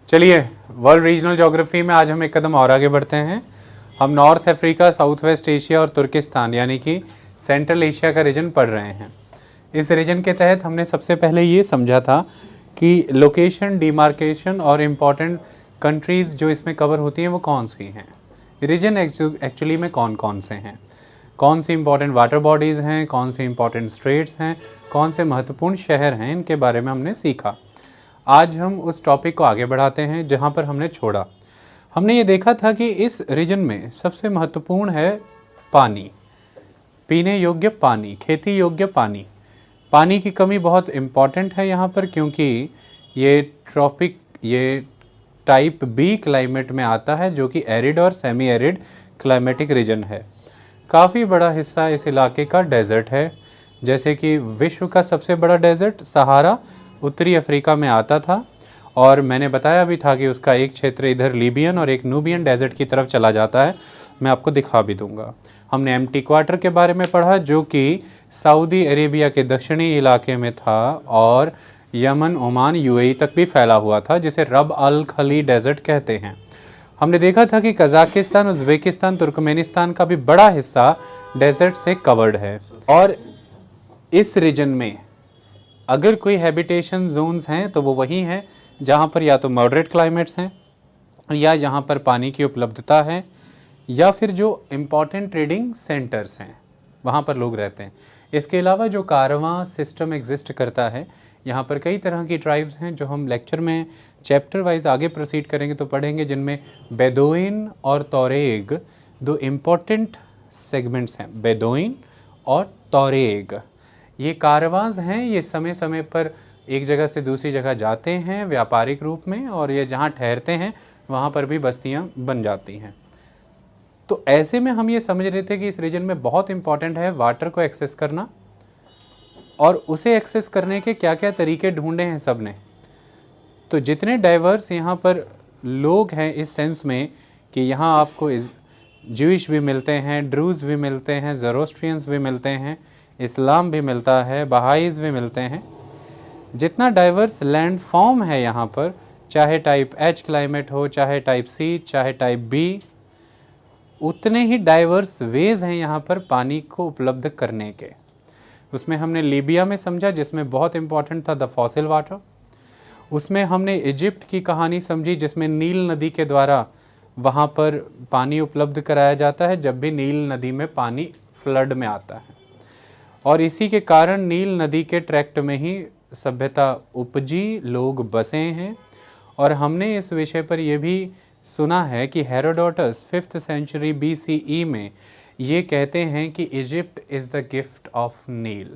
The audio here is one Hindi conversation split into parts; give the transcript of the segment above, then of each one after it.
चलिए, वर्ल्ड रीजनल ज्योग्राफी में आज हम एक कदम और आगे बढ़ते हैं। हम north Africa, south west Asia और तुर्किस्तान यानी कि सेंट्रल एशिया का रीजन पढ़ रहे हैं। इस रीजन के तहत हमने सबसे पहले ये समझा था कि लोकेशन, डिमार्केशन और इम्पॉर्टेंट कंट्रीज़ जो इसमें कवर होती हैं वो कौन सी हैं, रीजन एक्चुअली में कौन कौन से हैं, कौन सी इंपॉर्टेंट वाटर बॉडीज़ हैं, कौन सी इंपॉर्टेंट स्ट्रेट्स हैं, कौन से महत्वपूर्ण शहर हैं, इनके बारे में हमने सीखा। आज हम उस टॉपिक को आगे बढ़ाते हैं जहाँ पर हमने छोड़ा। हमने ये देखा था कि इस रीजन में सबसे महत्वपूर्ण है पानी, पीने योग्य पानी, खेती योग्य पानी। पानी की कमी बहुत इम्पॉर्टेंट है यहाँ पर, क्योंकि ये टाइप बी क्लाइमेट में आता है जो कि एरिड और सेमी एरिड क्लाइमेटिक रीजन है। काफ़ी बड़ा हिस्सा इस इलाके का डेजर्ट है, जैसे कि विश्व का सबसे बड़ा डेजर्ट सहारा उत्तरी अफ्रीका में आता था, और मैंने बताया भी था कि उसका एक क्षेत्र इधर लीबियन और एक नूबियन डेजर्ट की तरफ चला जाता है। मैं आपको दिखा भी दूंगा। हमने एम्प्टी क्वार्टर के बारे में पढ़ा जो कि सऊदी अरेबिया के दक्षिणी इलाके में था और यमन, ओमान, यूएई तक भी फैला हुआ था, जिसे रब अल खली डेजर्ट कहते हैं। हमने देखा था कि कजाकिस्तान, उज़्बेकिस्तान, तुर्कमेनिस्तान का भी बड़ा हिस्सा डेजर्ट से कवर्ड है। और इस रीजन में अगर कोई हैबिटेशन जोन्स हैं तो वो वही हैं जहाँ पर या तो मॉडरेट क्लाइमेट्स हैं, या यहाँ पर पानी की उपलब्धता है, या फिर जो इम्पॉर्टेंट ट्रेडिंग सेंटर्स हैं वहाँ पर लोग रहते हैं। इसके अलावा जो कारवां सिस्टम एग्जिस्ट करता है, यहाँ पर कई तरह की ट्राइब्स हैं जो हम लेक्चर में चैप्टर वाइज आगे प्रोसीड करेंगे तो पढ़ेंगे, जिनमें बेदोइन और तौरेग दो इम्पॉर्टेंट सेगमेंट्स हैं। बेदोइन और तौरेग ये कारवांस हैं, ये समय समय पर एक जगह से दूसरी जगह जाते हैं व्यापारिक रूप में, और ये जहाँ ठहरते हैं वहाँ पर भी बस्तियाँ बन जाती हैं। तो ऐसे में हम ये समझ रहे थे कि इस रीजन में बहुत इंपॉर्टेंट है वाटर को एक्सेस करना, और उसे एक्सेस करने के क्या क्या तरीके ढूंढे हैं सब ने। तो जितने डाइवर्स यहाँ पर लोग हैं इस सेंस में कि यहाँ आपको ज्यूइश भी मिलते हैं, ड्रूज भी मिलते हैं, ज़रोस्ट्रियंस भी मिलते हैं, इस्लाम भी मिलता है, बहाईज़ भी मिलते हैं। जितना डाइवर्स लैंड फॉर्म है यहाँ पर, चाहे टाइप एच क्लाइमेट हो, चाहे टाइप सी, चाहे टाइप बी, उतने ही डाइवर्स वेज हैं यहाँ पर पानी को उपलब्ध करने के। उसमें हमने लीबिया में समझा जिसमें बहुत इंपॉर्टेंट था द फॉसिल वाटर। उसमें हमने इजिप्ट की कहानी समझी जिसमें नील नदी के द्वारा वहाँ पर पानी उपलब्ध कराया जाता है जब भी नील नदी में पानी फ्लड में आता है, और इसी के कारण नील नदी के ट्रैक्ट में ही सभ्यता उपजी, लोग बसे हैं। और हमने इस विषय पर यह भी सुना है कि हेरोडोटस 5th सेंचुरी BCE में ये कहते हैं कि Egypt is the gift of Nile.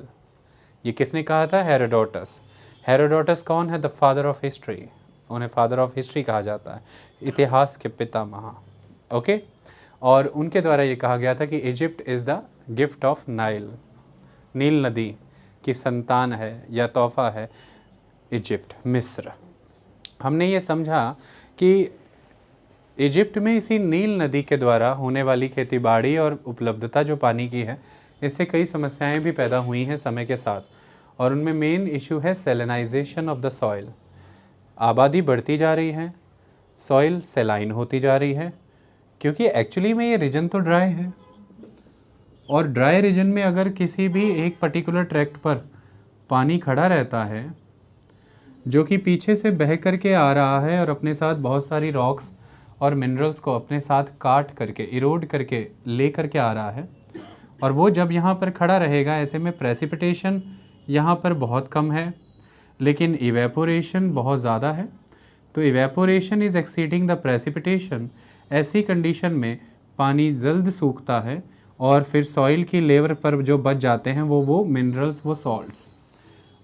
ये किसने कहा था? हेरोडोटस। हेरोडोटस कौन है? The father of history. उन्हें फादर ऑफ हिस्ट्री कहा जाता है, इतिहास के पितामह। ओके, और उनके द्वारा ये कहा गया था कि Egypt is the gift of Nile, नील नदी की संतान है या तोहफा है इजिप्ट, मिस्र। हमने ये समझा कि इजिप्ट में इसी नील नदी के द्वारा होने वाली खेतीबाड़ी और उपलब्धता जो पानी की है, इससे कई समस्याएं भी पैदा हुई हैं समय के साथ, और उनमें मेन इशू है सेलेनाइजेशन ऑफ द सॉइल। आबादी बढ़ती जा रही है, सॉइल सेलाइन होती जा रही है, क्योंकि एक्चुअली में ये रीजन तो ड्राई है, और ड्राई रीजन में अगर किसी भी एक पर्टिकुलर ट्रैक्ट पर पानी खड़ा रहता है जो कि पीछे से बह करके आ रहा है और अपने साथ बहुत सारी रॉक्स और मिनरल्स को अपने साथ काट करके, इरोड करके ले करके आ रहा है, और वो जब यहाँ पर खड़ा रहेगा, ऐसे में प्रेसिपिटेशन यहाँ पर बहुत कम है लेकिन इवेपोरेशन बहुत ज़्यादा है। तो evaporation is exceeding the precipitation. ऐसी कंडीशन में पानी जल्द सूखता है, और फिर सॉइल की लेवल पर जो बच जाते हैं वो मिनरल्स, वो सॉल्ट्स,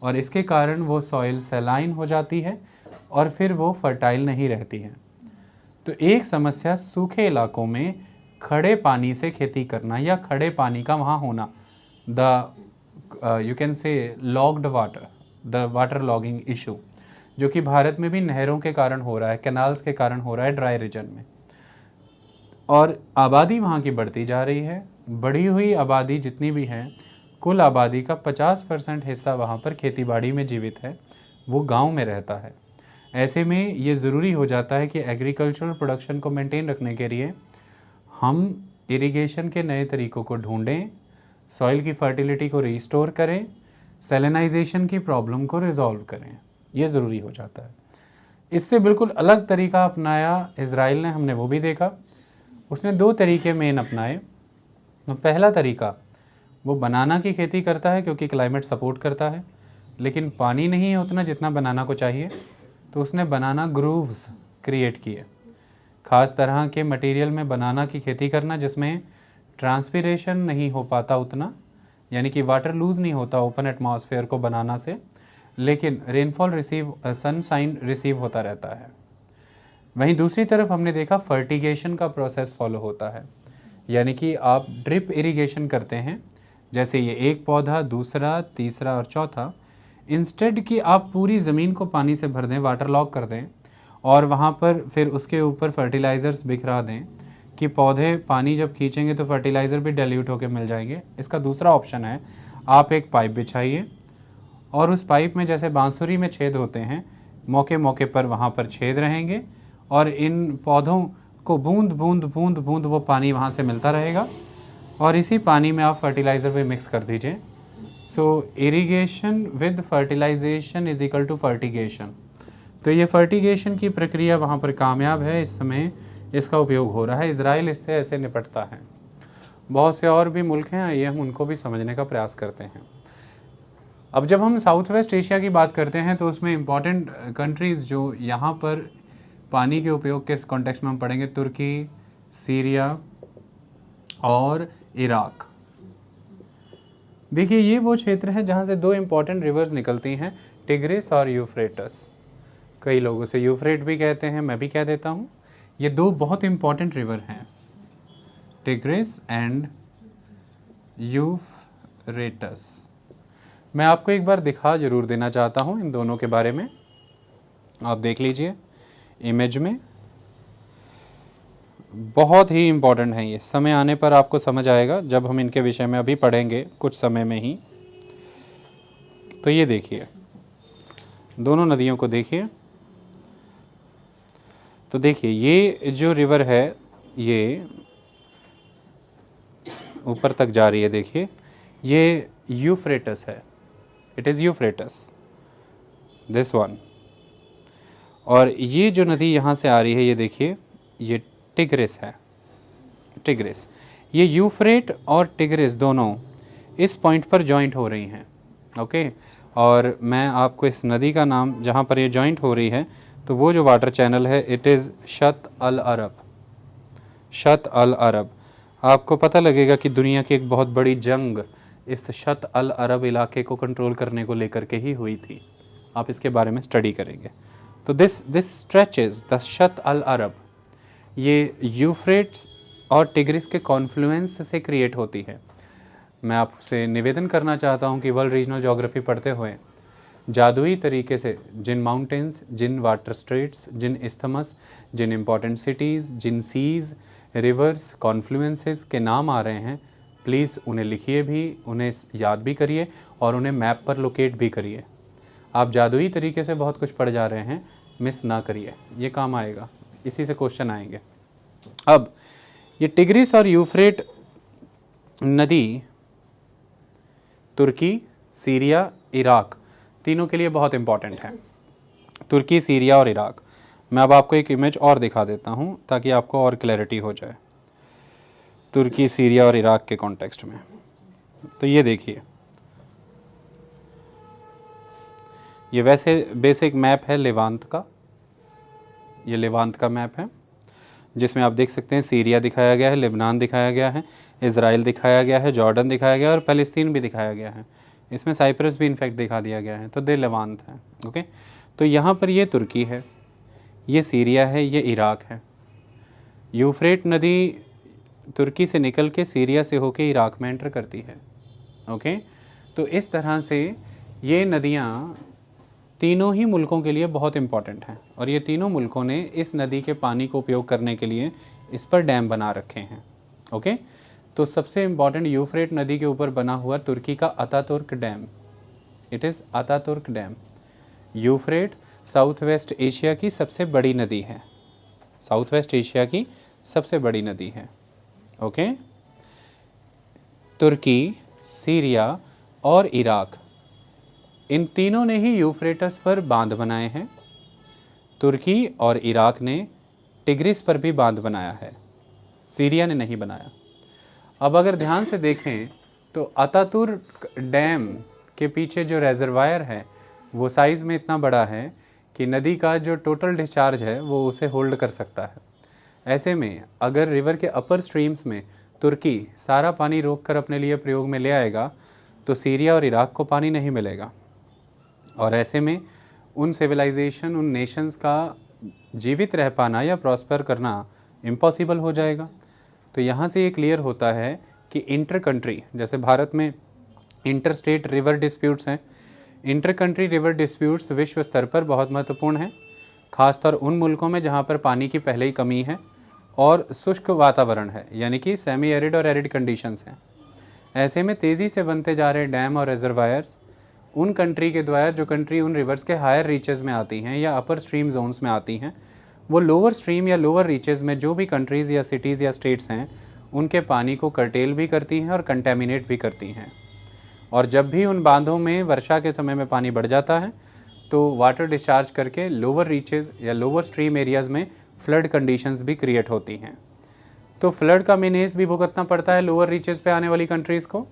और इसके कारण वो सॉइल सेलाइन हो जाती है और फिर वो फर्टाइल नहीं रहती है। तो एक समस्या सूखे इलाकों में खड़े पानी से खेती करना या खड़े पानी का वहाँ होना, the you can say logged water, the water logging issue, जो कि भारत में भी नहरों के कारण हो रहा है, कैनाल्स के कारण हो रहा है ड्राई रीजन में। और आबादी वहाँ की बढ़ती जा रही है। बढ़ी हुई आबादी जितनी भी है, कुल आबादी का 50% हिस्सा वहाँ पर खेतीबाड़ी में जीवित है, वो गांव में रहता है। ऐसे में ये ज़रूरी हो जाता है कि एग्रीकल्चरल प्रोडक्शन को मेंटेन रखने के लिए हम इरिगेशन के नए तरीक़ों को ढूंढें, सॉइल की फर्टिलिटी को रिस्टोर करें, सैलिनाइजेशन की प्रॉब्लम को रिजॉल्व करें। ये ज़रूरी हो जाता है। इससे बिल्कुल अलग तरीका अपनाया इज़राइल ने, हमने वो भी देखा। उसने 2 तरीके मेन अपनाए। पहला तरीका, वो बनाना की खेती करता है क्योंकि क्लाइमेट सपोर्ट करता है, लेकिन पानी नहीं है उतना जितना बनाना को चाहिए, तो उसने बनाना ग्रूव्स क्रिएट किए। ख़ास तरह के मटेरियल में बनाना की खेती करना जिसमें ट्रांसपिरेशन नहीं हो पाता उतना, यानी कि वाटर लूज़ नहीं होता ओपन एटमॉस्फेयर को बनाना से, लेकिन रेनफॉल रिसीव, सनशाइन रिसीव होता रहता है। वहीं दूसरी तरफ हमने देखा फर्टिगेशन का प्रोसेस फॉलो होता है, यानी कि आप ड्रिप इरिगेशन करते हैं, जैसे ये एक पौधा, दूसरा, तीसरा और चौथा, इंस्टेड कि आप पूरी ज़मीन को पानी से भर दें, वाटर लॉक कर दें और वहाँ पर फिर उसके ऊपर फर्टिलाइज़र्स बिखरा दें कि पौधे पानी जब खींचेंगे तो फर्टिलाइज़र भी डाइल्यूट होकर मिल जाएंगे। इसका दूसरा ऑप्शन है, आप एक पाइप बिछाइए और उस पाइप में जैसे बांसुरी में छेद होते हैं, मौके मौके पर वहाँ पर छेद रहेंगे और इन पौधों को बूंद बूंद बूंद बूंद वो पानी वहाँ से मिलता रहेगा और इसी पानी में आप फर्टिलाइज़र भी मिक्स कर दीजिए। So irrigation with fertilization is equal to fertigation. तो ये फर्टिगेशन की प्रक्रिया वहाँ पर कामयाब है, इस समय इसका उपयोग हो रहा है। इज़राइल इससे ऐसे निपटता है। बहुत से और भी मुल्क हैं, आइए हम उनको भी समझने का प्रयास करते हैं। अब जब हम साउथ वेस्ट एशिया की बात करते हैं तो उसमें इम्पॉर्टेंट कंट्रीज़ जो यहाँ पर पानी के उपयोग के इस कॉन्टेक्स्ट में हम पढ़ेंगे, तुर्की, सीरिया और इराक। देखिए ये वो क्षेत्र है जहाँ से 2 इम्पॉर्टेंट रिवर्स निकलती हैं, टिग्रिस और यूफ्रेटस। कई लोग उसे यूफ्रेट भी कहते हैं, मैं भी कह देता हूँ। ये 2 बहुत इम्पॉर्टेंट रिवर हैं, टिग्रिस एंड यूफ्रेटस। मैं आपको एक बार दिखा जरूर देना चाहता हूँ इन दोनों के बारे में। आप देख लीजिए इमेज में, बहुत ही इम्पॉर्टेंट है ये। समय आने पर आपको समझ आएगा जब हम इनके विषय में अभी पढ़ेंगे कुछ समय में ही। तो ये देखिए, दोनों नदियों को देखिए। तो देखिए ये जो रिवर है ये ऊपर तक जा रही है, देखिए ये यूफ्रेटस है, it is Euphrates, this one. और ये जो नदी यहाँ से आ रही है ये देखिए, ये टिग्रिस है, टिग्रिस। ये यूफ्रेट और टिग्रिस दोनों इस पॉइंट पर जॉइंट हो रही हैं, ओके। और मैं आपको इस नदी का नाम, जहाँ पर ये जॉइंट हो रही है, तो वो जो वाटर चैनल है इट इज़ शत अल अरब, शत अल अरब। आपको पता लगेगा कि दुनिया की एक बहुत बड़ी जंग इस शत अल अरब इलाके को कंट्रोल करने को लेकर के ही हुई थी। आप इसके बारे में स्टडी करेंगे। तो दिस स्ट्रेचेस द शत अल अरब, ये यूफ्रेट्स और टिग्रिस के कॉन्फ्लुएंस से क्रिएट होती है। मैं आपसे निवेदन करना चाहता हूँ कि वर्ल्ड रीजनल ज्योग्राफी पढ़ते हुए जादुई तरीके से जिन माउंटेन्स, जिन वाटर स्ट्रेट्स, जिन इस्थमस, जिन इम्पॉर्टेंट सिटीज़, जिन सीज़, रिवर्स, कॉन्फ्लुएंसेस के नाम आ रहे हैं, प्लीज़ उन्हें लिखिए भी, उन्हें याद भी करिए और उन्हें मैप पर लोकेट भी करिए। आप जादुई तरीके से बहुत कुछ पढ़ जा रहे हैं, मिस ना करिए, ये काम आएगा, इसी से क्वेश्चन आएंगे। अब ये टिग्रिस और यूफ्रेट नदी तुर्की, सीरिया, इराक तीनों के लिए बहुत इम्पॉर्टेंट है। तुर्की, सीरिया और इराक। मैं अब आपको एक इमेज और दिखा देता हूँ ताकि आपको और क्लैरिटी हो जाए तुर्की, सीरिया और इराक के कॉन्टेक्स्ट में। तो ये देखिए, ये वैसे बेसिक मैप है लेवांत का, ये लेवांत का मैप है जिसमें आप देख सकते हैं सीरिया दिखाया गया है, लेबनान दिखाया गया है, इज़राइल दिखाया गया है, जॉर्डन दिखाया गया है और फ़लस्तीन भी दिखाया गया है। इसमें साइप्रस भी इनफैक्ट दिखा दिया गया है। तो दे लेवांत है, ओके। तो यहाँ पर ये तुर्की है, ये सीरिया है, ये इराक है। यूफ्रेट नदी तुर्की से निकल के सीरिया से होके इराक में एंटर करती है, ओके। तो इस तरह से ये नदियाँ तीनों ही मुल्कों के लिए बहुत इम्पॉर्टेंट हैं और ये तीनों मुल्कों ने इस नदी के पानी को उपयोग करने के लिए इस पर डैम बना रखे हैं, ओके। तो सबसे इम्पॉर्टेंट यूफ्रेट नदी के ऊपर बना हुआ तुर्की का Ataturk dam, it is Ataturk dam. Euphrates south west Asia की सबसे बड़ी नदी है, साउथ वेस्ट एशिया की सबसे बड़ी नदी है। ओके, तुर्की, सीरिया और इराक, इन तीनों ने ही यूफ्रेटस पर बांध बनाए हैं। तुर्की और इराक ने टिग्रिस पर भी बांध बनाया है, सीरिया ने नहीं बनाया। अब अगर ध्यान से देखें तो अतातुर्क डैम के पीछे जो रेजरवायर है वो साइज़ में इतना बड़ा है कि नदी का जो टोटल डिस्चार्ज है वो उसे होल्ड कर सकता है। ऐसे में अगर रिवर के अपर स्ट्रीम्स में तुर्की सारा पानी रोककर अपने लिए प्रयोग में ले आएगा तो सीरिया और इराक को पानी नहीं मिलेगा, और ऐसे में उन सिविलाइजेशन, उन नेशंस का जीवित रह पाना या प्रॉस्पर करना इम्पॉसिबल हो जाएगा। तो यहाँ से ये क्लियर होता है कि इंटर कंट्री, जैसे भारत में इंटर स्टेट रिवर डिस्प्यूट्स हैं, इंटर कंट्री रिवर डिस्प्यूट्स विश्व स्तर पर बहुत महत्वपूर्ण हैं, खासतौर उन मुल्कों में जहाँ पर पानी की पहले ही कमी है और शुष्क वातावरण है, यानी कि सेमी एरिड और एरिड कंडीशंस हैं। ऐसे में तेज़ी से बनते जा रहे डैम और रिजर्वायर्स उन कंट्री के द्वारा, जो कंट्री उन रिवर्स के हायर रीचेज़ में आती हैं या अपर स्ट्रीम जोन्स में आती हैं, वो लोअर स्ट्रीम या लोअर रीचेज़ में जो भी कंट्रीज़ या सिटीज़ या स्टेट्स हैं उनके पानी को कर्टेल भी करती हैं और कंटेमिनेट भी करती हैं। और जब भी उन बांधों में वर्षा के समय में पानी बढ़ जाता है तो वाटर डिस्चार्ज करके लोअर रीचेज़ या लोअर स्ट्रीम एरियाज़ में फ्लड कंडीशंस भी क्रिएट होती हैं। तो फ्लड का मेनेस भी भुगतना पड़ता है लोअर रीचेज़ पे आने वाली कंट्रीज़ को।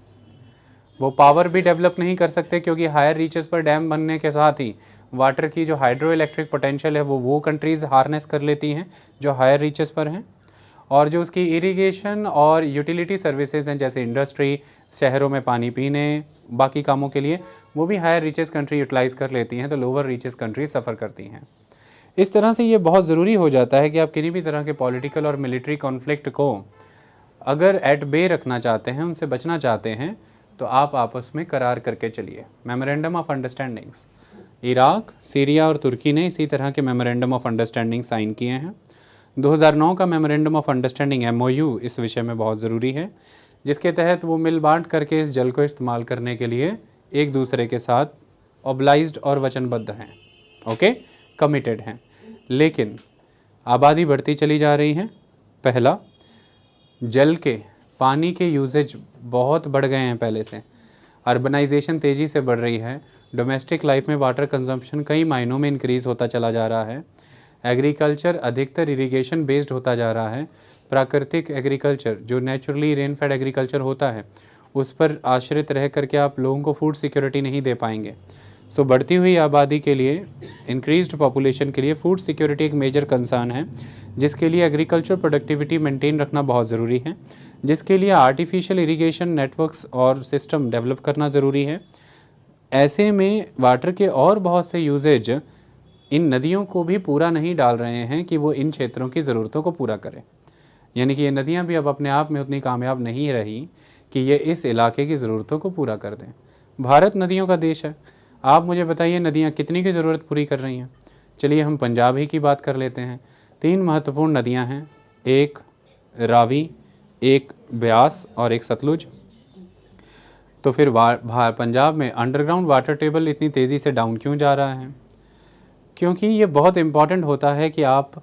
वो पावर भी डेवलप नहीं कर सकते क्योंकि हायर रीचेज़ पर डैम बनने के साथ ही वाटर की जो हाइड्रो इलेक्ट्रिक पोटेंशियल है वो कंट्रीज़ हार्नेस कर लेती हैं जो हायर रीचेज़ पर हैं, और जो उसकी इरिगेशन और यूटिलिटी सर्विसेज हैं जैसे इंडस्ट्री, शहरों में पानी पीने, बाकी कामों के लिए, वो भी हायर रीचेज़ कंट्री यूटिलाइज़ कर लेती हैं, तो लोअर रीचेज़ कंट्री सफ़र करती हैं। इस तरह से ये बहुत ज़रूरी हो जाता है कि आप किसी भी तरह के पॉलिटिकल और मिलिट्री कॉन्फ्लिक्ट को अगर एट बे रखना चाहते हैं, उनसे बचना चाहते हैं, तो आप आपस में करार करके चलिए। Memorandum of understandings, Iraq, Syria और तुर्की ने इसी तरह के मेमोरेंडम ऑफ अंडरस्टैंडिंग साइन किए हैं। 2009 का मेमोरेंडम ऑफ अंडरस्टैंडिंग MOU इस विषय में बहुत ज़रूरी है, जिसके तहत वो मिल बांट करके इस जल को इस्तेमाल करने के लिए एक दूसरे के साथ ऑब्लाइज्ड और वचनबद्ध हैं, ओके, कमिटेड हैं। लेकिन आबादी बढ़ती चली जा रही है। पहला, जल के, पानी के यूजेज बहुत बढ़ गए हैं पहले से, अर्बनाइजेशन तेज़ी से बढ़ रही है, डोमेस्टिक लाइफ में वाटर कंजम्पशन कई मायनों में इंक्रीज़ होता चला जा रहा है, एग्रीकल्चर अधिकतर इरिगेशन बेस्ड होता जा रहा है, प्राकृतिक एग्रीकल्चर जो नेचुरली रेन फेड एग्रीकल्चर होता है उस पर आश्रित रह करके आप लोगों को फूड सिक्योरिटी नहीं दे पाएंगे। सो बढ़ती हुई आबादी के लिए, इंक्रीज्ड पॉपुलेशन के लिए फूड सिक्योरिटी एक मेजर कंसर्न है, जिसके लिए एग्रीकल्चर प्रोडक्टिविटी मेंटेन रखना बहुत ज़रूरी है, जिसके लिए आर्टिफिशियल इरिगेशन नेटवर्क्स और सिस्टम डेवलप करना ज़रूरी है। ऐसे में वाटर के और बहुत से यूजेज इन नदियों को भी पूरा नहीं डाल रहे हैं कि वो इन क्षेत्रों की ज़रूरतों को पूरा करें, यानी कि ये नदियाँ भी अब अपने आप में उतनी कामयाब नहीं रही कि ये इस इलाके की ज़रूरतों को पूरा कर दें। भारत नदियों का देश है, आप मुझे बताइए नदियाँ कितनी की ज़रूरत पूरी कर रही हैं। चलिए हम पंजाब ही की बात कर लेते हैं। 3 महत्वपूर्ण नदियाँ हैं, एक रावी, एक ब्यास और एक सतलुज। तो फिर पंजाब में अंडरग्राउंड वाटर टेबल इतनी तेज़ी से डाउन क्यों जा रहा है? क्योंकि ये बहुत इम्पॉर्टेंट होता है कि आप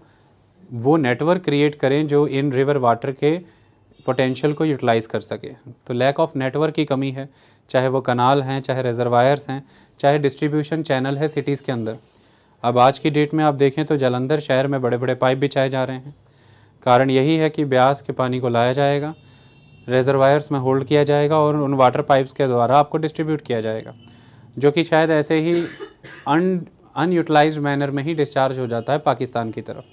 वो नेटवर्क क्रिएट करें जो इन रिवर वाटर के पोटेंशियल को यूटिलाइज़ कर सके। तो लैक ऑफ नेटवर्क की कमी है, चाहे वो कनाल हैं, चाहे रिजर्वायर्स हैं, चाहे डिस्ट्रीब्यूशन चैनल है सिटीज़ के अंदर। अब आज की डेट में आप देखें तो जालंधर शहर में बड़े बड़े पाइप बिछाए जा रहे हैं। कारण यही है कि ब्यास के पानी को लाया जाएगा, रिजर्वायर्स में होल्ड किया जाएगा और उन वाटर पाइप्स के द्वारा आपको डिस्ट्रीब्यूट किया जाएगा, जो कि शायद ऐसे ही अनयूटिलाइज्ड मैनर में ही डिस्चार्ज हो जाता है पाकिस्तान की तरफ।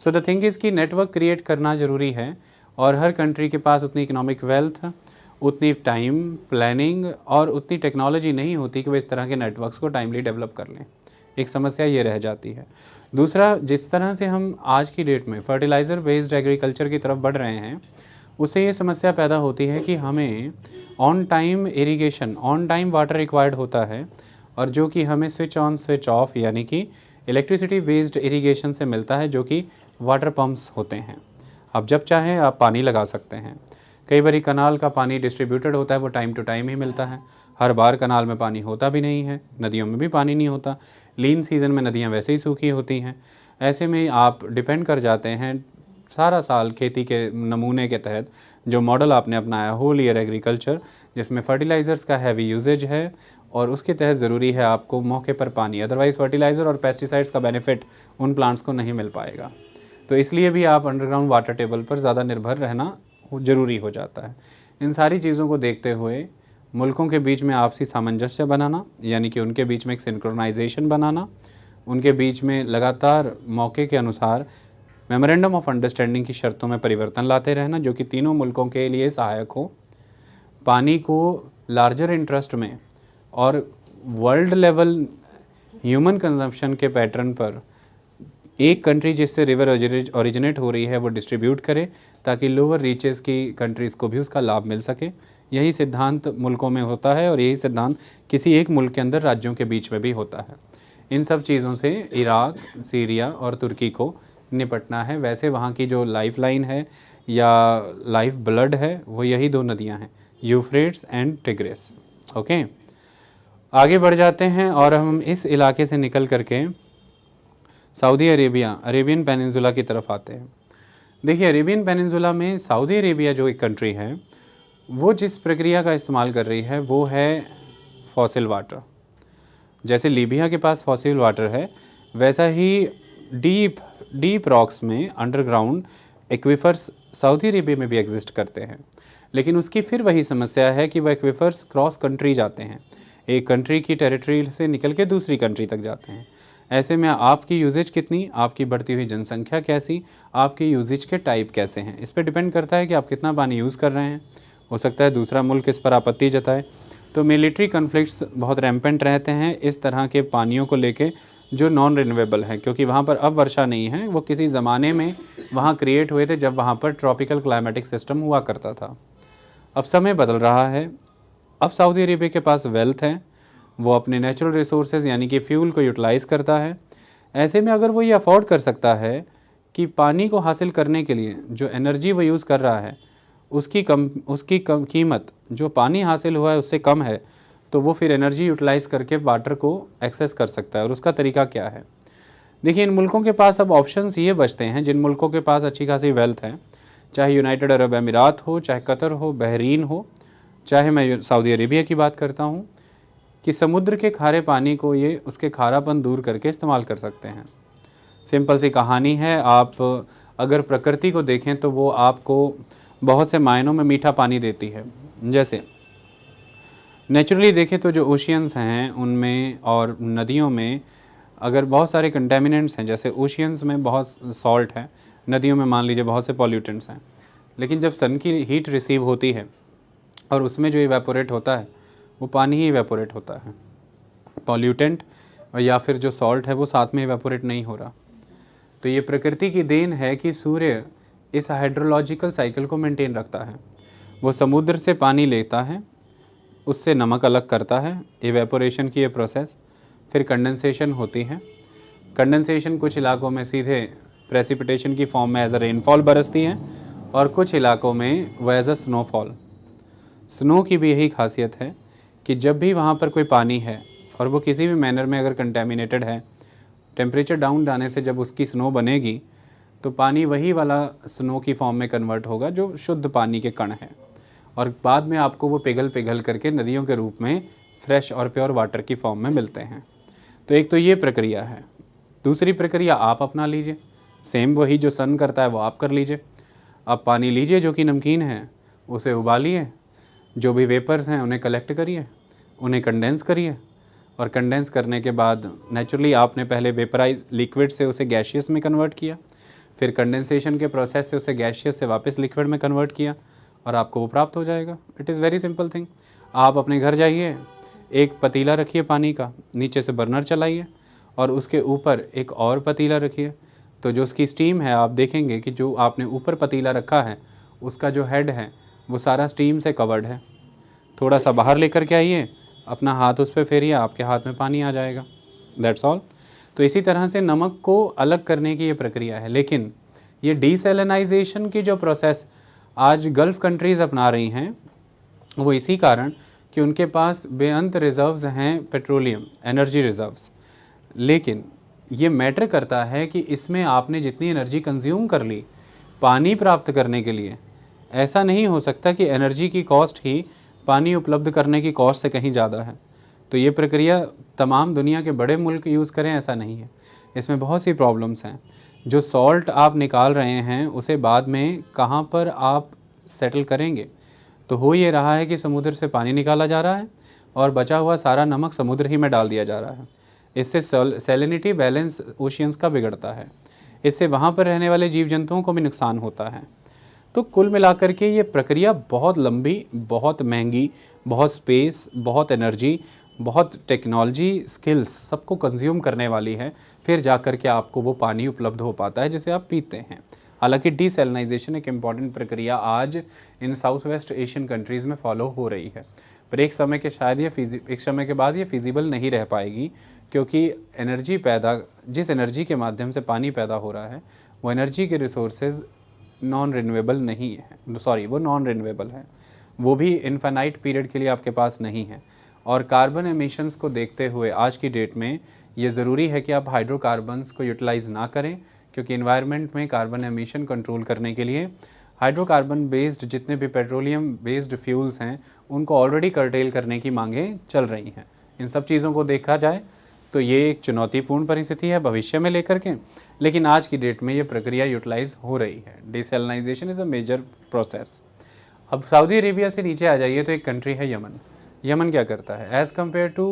सो द थिंग इज़ कि नेटवर्क क्रिएट करना ज़रूरी है, और हर कंट्री के पास उतनी इकोनॉमिक वेल्थ, उतनी टाइम प्लानिंग और उतनी टेक्नोलॉजी नहीं होती कि वो इस तरह के नेटवर्क्स को टाइमली डेवलप कर लें। एक समस्या ये रह जाती है। दूसरा, जिस तरह से हम आज की डेट में फर्टिलाइज़र बेस्ड एग्रीकल्चर की तरफ बढ़ रहे हैं, उससे ये समस्या पैदा होती है कि हमें on time irrigation, on time water required होता है, और जो कि हमें स्विच ऑन स्विच ऑफ यानी कि इलेक्ट्रिसिटी बेस्ड इरिगेशन से मिलता है, जो कि वाटर पम्प्स होते हैं। आप जब चाहें आप पानी लगा सकते हैं। कई बार कनाल का पानी डिस्ट्रीब्यूटेड होता है, वो टाइम टू टाइम ही मिलता है, हर बार कनाल में पानी होता भी नहीं है, नदियों में भी पानी नहीं होता, लीन सीज़न में नदियाँ वैसे ही सूखी होती हैं। ऐसे में आप डिपेंड कर जाते हैं सारा साल खेती के नमूने के तहत जो मॉडल आपने अपनाया होल ईयर एग्रीकल्चर, जिसमें फर्टिलाइज़र्स का हैवी यूजेज है और उसके तहत ज़रूरी है आपको मौके पर पानी, अदरवाइज़ फर्टिलाइज़र और पेस्टिसाइड्स का बेनिफिट उन प्लांट्स को नहीं मिल पाएगा। तो इसलिए भी आप अंडरग्राउंड वाटर टेबल पर ज़्यादा निर्भर रहना ज़रूरी हो जाता है। इन सारी चीज़ों को देखते हुए मुल्कों के बीच में आपसी सामंजस्य बनाना, यानी कि उनके बीच में एक सिंक्रोनाइजेशन बनाना, उनके बीच में लगातार मौके के अनुसार मेमोरेंडम ऑफ अंडरस्टैंडिंग की शर्तों में परिवर्तन लाते रहना, जो कि तीनों मुल्कों के लिए सहायक हो, पानी को लार्जर इंटरेस्ट में और वर्ल्ड लेवल ह्यूमन कंजम्पशन के पैटर्न पर एक कंट्री जिससे रिवर ओरिजिनेट हो रही है वो डिस्ट्रीब्यूट करे, ताकि लोअर रीचेस की कंट्रीज़ को भी उसका लाभ मिल सके। यही सिद्धांत मुल्कों में होता है और यही सिद्धांत किसी एक मुल्क के अंदर राज्यों के बीच में भी होता है। इन सब चीज़ों से इराक, सीरिया और तुर्की को निपटना है। वैसे वहाँ की जो लाइफ लाइन है या लाइफ ब्लड है वो यही दो नदियाँ हैं, यूफ्रेट्स एंड टिग्रिस। ओके, आगे बढ़ जाते हैं और हम इस इलाके से निकल करके सऊदी अरेबिया, अरेबियन पेनिनसुला की तरफ आते हैं। देखिए, अरेबियन पेनिनसुला में सऊदी अरेबिया जो एक कंट्री है वो जिस प्रक्रिया का इस्तेमाल कर रही है वो है फॉसिल वाटर। जैसे लीबिया के पास फॉसिल वाटर है, वैसा ही डीप रॉक्स में अंडरग्राउंड एक्विफर्स सऊदी अरेबिया में भी एग्जिस्ट करते हैं। लेकिन उसकी फिर वही समस्या है कि वह एक्विफर्स क्रॉस कंट्री जाते हैं, एक कंट्री की टेरिटरी से निकल के दूसरी कंट्री तक जाते हैं। ऐसे में आपकी यूजेज कितनी, आपकी बढ़ती हुई जनसंख्या कैसी, आपकी यूजेज के टाइप कैसे हैं, इस पर डिपेंड करता है कि आप कितना पानी यूज़ कर रहे हैं। हो सकता है दूसरा मुल्क इस पर आपत्ति जताए। तो मिलिट्री कन्फ्लिक्ट्स बहुत रैम्पेंट रहते हैं इस तरह के पानियों को लेके जो नॉन रिन्यूएबल हैं, क्योंकि वहाँ पर अब वर्षा नहीं है, वो किसी ज़माने में वहाँ क्रिएट हुए थे जब वहाँ पर ट्रॉपिकल क्लाइमेटिक सिस्टम हुआ करता था। अब समय बदल रहा है, अब सऊदी अरेबिया के पास वेल्थ है, वो अपने नेचुरल रिसोर्सेज यानी कि फ्यूल को यूटिलाइज़ करता है। ऐसे में अगर वो ये अफोर्ड कर सकता है कि पानी को हासिल करने के लिए जो एनर्जी वो यूज़ कर रहा है उसकी कम कीमत जो पानी हासिल हुआ है उससे कम है, तो वो फिर एनर्जी यूटिलाइज़ करके वाटर को एक्सेस कर सकता है। और उसका तरीका क्या है? देखिए, इन मुल्कों के पास अब ऑप्शंस ये बचते हैं, जिन मुल्कों के पास अच्छी खासी वेल्थ है, चाहे यूनाइटेड अरब अमीरात हो, चाहे कतर हो, बहरीन हो, चाहे मैं सऊदी अरेबिया की बात करता हूँ, कि समुद्र के खारे पानी को ये उसके खारापन दूर करके इस्तेमाल कर सकते हैं। सिंपल सी कहानी है, आप अगर प्रकृति को देखें तो वो आपको बहुत से मायनों में मीठा पानी देती है। जैसे नेचुरली देखें तो जो ओशियंस हैं उनमें और नदियों में अगर बहुत सारे कंटेमिनेंट्स हैं, जैसे ओशियंस में बहुत सॉल्ट है, नदियों में मान लीजिए बहुत से पॉल्यूटेंट्स हैं, लेकिन जब सन की हीट रिसीव होती है और उसमें जो इवेपोरेट होता है वो पानी ही इवेपोरेट होता है, पॉल्यूटेंट और या फिर जो सॉल्ट है वो साथ में इवेपोरेट नहीं हो रहा। तो ये प्रकृति की देन है कि सूर्य इस हाइड्रोलॉजिकल साइकिल को मेंटेन रखता है। वो समुद्र से पानी लेता है, उससे नमक अलग करता है, इवेपोरेशन की ये प्रोसेस, फिर कंडेंसेशन होती है। कंडेंसेशन कुछ इलाकों में सीधे प्रेसिपिटेशन की फॉर्म में एज अ रेनफॉल बरसती है और कुछ इलाकों में वो एज अ स्नोफॉल। स्नो की भी यही खासियत है कि जब भी वहाँ पर कोई पानी है और वो किसी भी मैनर में अगर कंटेमिनेटेड है, टेम्परेचर डाउन जाने से जब उसकी स्नो बनेगी तो पानी वही वाला स्नो की फॉर्म में कन्वर्ट होगा जो शुद्ध पानी के कण हैं, और बाद में आपको वो पिघल करके नदियों के रूप में फ्रेश और प्योर वाटर की फॉर्म में मिलते हैं। तो एक तो ये प्रक्रिया है। दूसरी प्रक्रिया आप अपना लीजिए, सेम वही जो सन करता है वो आप कर लीजिए। आप पानी लीजिए जो कि नमकीन है, उसे उबालिए, जो भी वेपर्स हैं उन्हें कलेक्ट करिए, उन्हें कंडेंस करिए, और कंडेंस करने के बाद नेचुरली आपने पहले वेपराइज लिक्विड से उसे गैशियस में कन्वर्ट किया, फिर कंडेंसेशन के प्रोसेस से उसे गैशियस से वापस लिक्विड में कन्वर्ट किया और आपको वो प्राप्त हो जाएगा। It is very simple thing. आप अपने घर जाइए, एक पतीला रखिए पानी का, नीचे से बर्नर चलाइए और उसके ऊपर एक और पतीला रखिए, तो जो उसकी स्टीम है आप देखेंगे कि जो आपने ऊपर पतीला रखा है उसका जो हेड है वो सारा स्टीम से कवर्ड है। थोड़ा सा बाहर लेकर के आइए, अपना हाथ उस पर फेरिए, आपके हाथ में पानी आ जाएगा। That's all. तो इसी तरह से नमक को अलग करने की ये प्रक्रिया है। लेकिन ये डीसैलिनाइजेशन की जो प्रोसेस आज गल्फ़ कंट्रीज़ अपना रही हैं, वो इसी कारण कि उनके पास बेअंत रिज़र्व्स हैं पेट्रोलियम एनर्जी रिज़र्व्स। लेकिन ये मैटर करता है कि इसमें आपने जितनी एनर्जी कंज्यूम कर ली पानी प्राप्त करने के लिए, ऐसा नहीं हो सकता कि एनर्जी की कॉस्ट ही पानी उपलब्ध करने की कॉस्ट से कहीं ज़्यादा है। तो ये प्रक्रिया तमाम दुनिया के बड़े मुल्क यूज़ करें ऐसा नहीं है, इसमें बहुत सी प्रॉब्लम्स हैं। जो सॉल्ट आप निकाल रहे हैं उसे बाद में कहाँ पर आप सेटल करेंगे? तो हो ये रहा है कि समुद्र से पानी निकाला जा रहा है और बचा हुआ सारा नमक समुद्र ही में डाल दिया जा रहा है। इससे सैलिनिटी बैलेंस ओशियंस का बिगड़ता है, इससे वहाँ पर रहने वाले जीव जंतुओं को भी नुकसान होता है। तो कुल मिलाकर के ये प्रक्रिया बहुत लंबी, बहुत महंगी, बहुत स्पेस, बहुत एनर्जी, बहुत टेक्नोलॉजी, स्किल्स सबको कंज्यूम करने वाली है, फिर जाकर के आपको वो पानी उपलब्ध हो पाता है जिसे आप पीते हैं। हालांकि डीसैलिनाइजेशन एक इम्पॉर्टेंट प्रक्रिया आज इन साउथ वेस्ट एशियन कंट्रीज़ में फॉलो हो रही है, पर एक समय के शायद एक समय के बाद ये फिजिबल नहीं रह पाएगी, क्योंकि जिस एनर्जी के माध्यम से पानी पैदा हो रहा है वो एनर्जी के रिसोर्सेज नॉन रिन्यूएबल नहीं है, वो नॉन रिन्यूएबल है, वो भी इनफाइनाइट पीरियड के लिए आपके पास नहीं है। और कार्बन एमिशंस को देखते हुए आज की डेट में ये ज़रूरी है कि आप हाइड्रोकार्बन्स को यूटिलाइज़ ना करें, क्योंकि इन्वायरमेंट में कार्बन एमिशन कंट्रोल करने के लिए हाइड्रोकार्बन बेस्ड जितने भी पेट्रोलियम बेस्ड फ्यूल्स हैं उनको ऑलरेडी कर्टेल करने की मांगें चल रही हैं। इन सब चीज़ों को देखा जाए तो ये एक चुनौतीपूर्ण परिस्थिति है भविष्य में लेकर के, लेकिन आज की डेट में ये प्रक्रिया यूटिलाइज़ हो रही है। डिसैलिनाइजेशन इज़ अ मेजर प्रोसेस। अब सऊदी अरेबिया से नीचे आ जाइए तो एक कंट्री है यमन। यमन क्या करता है as compared to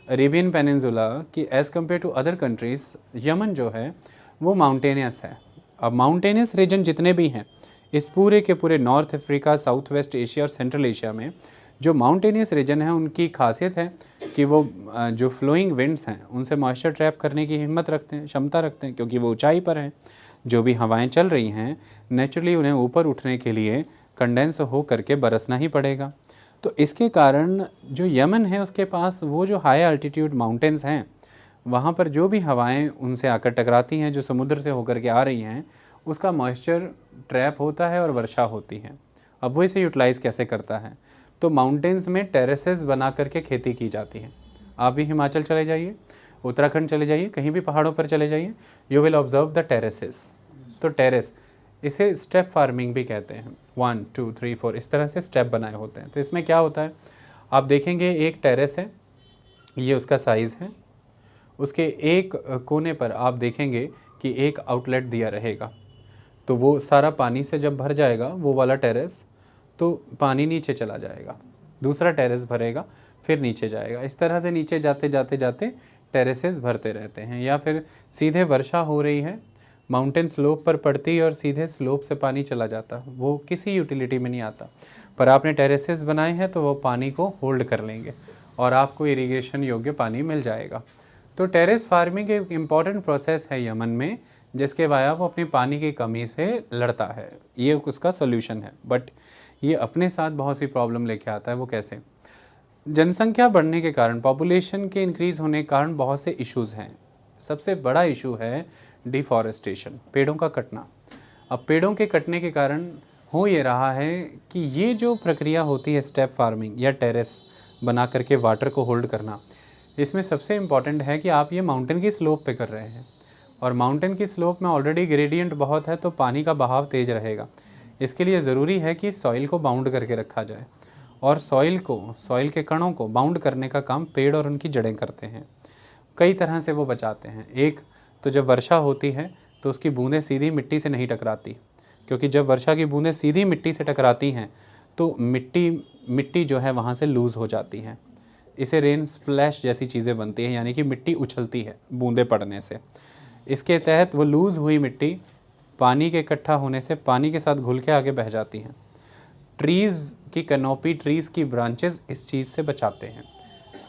Arabian peninsula कि as compared to other countries, Yemen जो है वो माउंटेनियस है। अब माउंटेनियस रीजन जितने भी हैं इस पूरे के पूरे north Africa, south west Asia और सेंट्रल एशिया में जो माउंटेनियस रीजन है उनकी खासियत है कि वो जो फ्लोइंग विंड्स हैं उनसे मॉइस्चर ट्रैप करने की हिम्मत रखते हैं, क्षमता रखते हैं, क्योंकि वो ऊंचाई पर हैं। जो भी हवाएं चल रही हैं नेचुरली उन्हें ऊपर उठने के लिए कंडेंस हो करके बरसना ही पड़ेगा। तो इसके कारण जो यमन है उसके पास वो जो हाई अल्टीट्यूड माउंटेन्स हैं वहाँ पर जो भी हवाएं उनसे आकर टकराती हैं, जो समुद्र से होकर के आ रही हैं, उसका मॉइस्चर ट्रैप होता है और वर्षा होती है। अब वो इसे यूटिलाइज़ कैसे करता है? तो माउंटेन्स में टेरेसेस बना करके खेती की जाती है। आप भी हिमाचल चले जाइए, उत्तराखंड चले जाइए, कहीं भी पहाड़ों पर चले जाइए, you will observe the terraces. तो टेरेस, इसे स्टेप फार्मिंग भी कहते हैं। 1 2 3 4 इस तरह से स्टेप बनाए होते हैं। तो इसमें क्या होता है, आप देखेंगे एक टेरेस है, ये उसका साइज़ है, उसके एक कोने पर आप देखेंगे कि एक आउटलेट दिया रहेगा। तो वो सारा पानी से जब भर जाएगा वो वाला टेरेस, तो पानी नीचे चला जाएगा, दूसरा टेरेस भरेगा, फिर नीचे जाएगा। इस तरह से नीचे जाते जाते जाते टेरेसेस भरते रहते हैं। या फिर सीधे वर्षा हो रही है, माउंटेन स्लोप पर पड़ती और सीधे स्लोप से पानी चला जाता, वो किसी यूटिलिटी में नहीं आता। पर आपने टेरेसेस बनाए हैं तो वो पानी को होल्ड कर लेंगे और आपको इरिगेशन योग्य पानी मिल जाएगा। तो टेरेस फार्मिंग एक इम्पॉर्टेंट प्रोसेस है यमन में, जिसके वाया वो अपनी पानी की कमी से लड़ता है। ये उसका सोल्यूशन है, बट ये अपने साथ बहुत सी प्रॉब्लम लेके आता है। वो कैसे? जनसंख्या बढ़ने के कारण, पॉपुलेशन के इंक्रीज़ होने के कारण बहुत से इश्यूज़ हैं। सबसे बड़ा इशू है डिफॉरेस्टेशन, पेड़ों का कटना। अब पेड़ों के कटने के कारण हो ये रहा है कि ये जो प्रक्रिया होती है स्टेप फार्मिंग या टेरेस बना करके वाटर को होल्ड करना, इसमें सबसे इम्पॉर्टेंट है कि आप ये माउंटेन की स्लोप पे कर रहे हैं, और माउंटेन की स्लोप में ऑलरेडी ग्रेडियंट बहुत है तो पानी का बहाव तेज़ रहेगा। इसके लिए ज़रूरी है कि सॉइल को बाउंड करके रखा जाए, और सॉइल के कणों को बाउंड करने का काम पेड़ और उनकी जड़ें करते हैं। कई तरह से वो बचाते हैं। एक तो जब वर्षा होती है तो उसकी बूंदें सीधी मिट्टी से नहीं टकराती, क्योंकि जब वर्षा की बूंदें सीधी मिट्टी से टकराती हैं तो मिट्टी जो है वहाँ से लूज़ हो जाती है। इसे रेन स्प्लैश जैसी चीज़ें बनती हैं, यानी कि मिट्टी उछलती है बूंदें पड़ने से। इसके तहत वो लूज़ हुई मिट्टी पानी के इकट्ठा होने से पानी के साथ घुल के आगे बह जाती हैं। ट्रीज़ की कैनोपी, ट्रीज़ की ब्रांचेस इस चीज़ से बचाते हैं।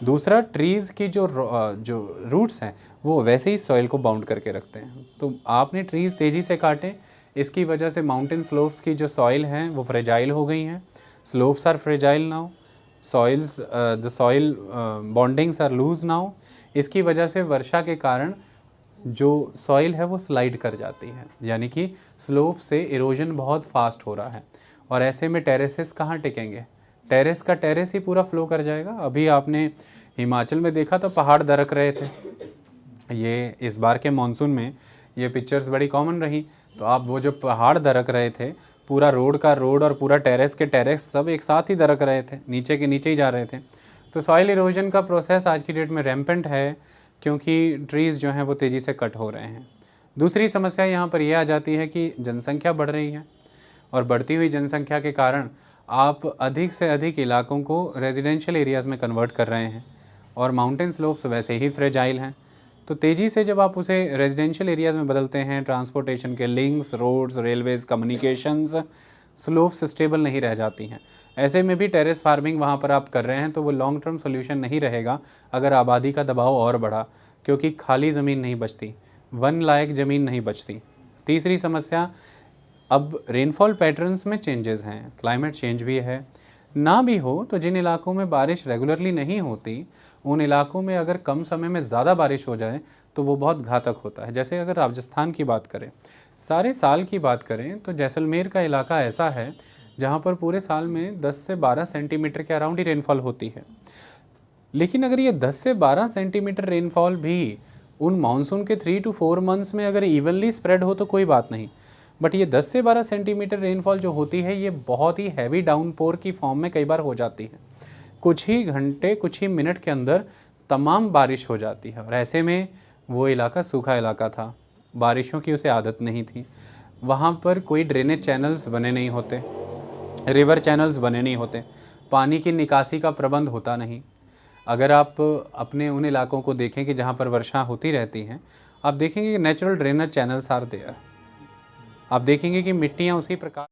दूसरा, ट्रीज़ की जो रूट्स हैं वो वैसे ही सॉइल को बाउंड करके रखते हैं। तो आपने ट्रीज़ तेज़ी से काटे, इसकी वजह से माउंटेन स्लोप्स की जो सॉइल हैं वो फ्रेजाइल हो गई हैं। Slopes are fragile now, the soil bondings are loose now. इसकी वजह से वर्षा के कारण जो सॉइल है वो स्लाइड कर जाती है, यानी कि स्लोप से इरोजन बहुत फास्ट हो रहा है, और ऐसे में टेरेसेस कहाँ टिकेंगे, टेरेस का टेरेस ही पूरा फ्लो कर जाएगा। अभी आपने हिमाचल में देखा तो पहाड़ दरक रहे थे, ये इस बार के मानसून में ये पिक्चर्स बड़ी कॉमन रही। तो आप वो जो पहाड़ दरक रहे थे, पूरा रोड का रोड और पूरा टेरेस के टेरेस सब एक साथ ही दरक रहे थे, नीचे के नीचे ही जा रहे थे। तो सॉइल इरोजन का प्रोसेस आज की डेट में रैम्पेंट है, क्योंकि ट्रीज़ जो हैं वो तेज़ी से कट हो रहे हैं। दूसरी समस्या यहाँ पर यह आ जाती है कि जनसंख्या बढ़ रही है, और बढ़ती हुई जनसंख्या के कारण आप अधिक से अधिक इलाकों को रेजिडेंशियल एरियाज़ में कन्वर्ट कर रहे हैं, और माउंटेन स्लोप्स वैसे ही फ्रेजाइल हैं। तो तेज़ी से जब आप उसे रेजिडेंशियल एरियाज़ में बदलते हैं, ट्रांसपोर्टेशन के links, roads, railways, communications, slopes stable नहीं रह जाती हैं। ऐसे में भी टेरेस फार्मिंग वहाँ पर आप कर रहे हैं तो वो लॉन्ग टर्म सोल्यूशन नहीं रहेगा अगर आबादी का दबाव और बढ़ा, क्योंकि खाली ज़मीन नहीं बचती, वन लायक ज़मीन नहीं बचती। तीसरी समस्या, अब रेनफॉल पैटर्न्स में चेंजेस हैं, क्लाइमेट चेंज भी है। ना भी हो तो जिन इलाकों में बारिश रेगुलरली नहीं होती, उन इलाकों में अगर कम समय में ज़्यादा बारिश हो जाए तो वो बहुत घातक होता है। जैसे अगर राजस्थान की बात करें, सारे साल की बात करें, तो जैसलमेर का इलाका ऐसा है जहाँ पर पूरे साल में 10 से 12 सेंटीमीटर के अराउंड ही रेनफॉल होती है। लेकिन अगर ये 10 से 12 सेंटीमीटर रेनफॉल भी उन मानसून के 3 to 4 मंथ्स में अगर इवनली स्प्रेड हो तो कोई बात नहीं, बट ये 10 से 12 सेंटीमीटर रेनफॉल जो होती है ये बहुत ही हैवी डाउनपोर की फॉर्म में कई बार हो जाती है। कुछ ही घंटे, कुछ ही मिनट के अंदर तमाम बारिश हो जाती है, और ऐसे में वो इलाका सूखा इलाका था, बारिशों की उसे आदत नहीं थी, वहाँ पर कोई ड्रेनेज चैनल्स बने नहीं होते, रिवर चैनल्स बने नहीं होते, पानी की निकासी का प्रबंध होता नहीं। अगर आप अपने उन इलाकों को देखें कि जहाँ पर वर्षा होती रहती हैं, आप देखेंगे कि natural drainage channels are there. आप देखेंगे कि मिट्टियाँ उसी प्रकार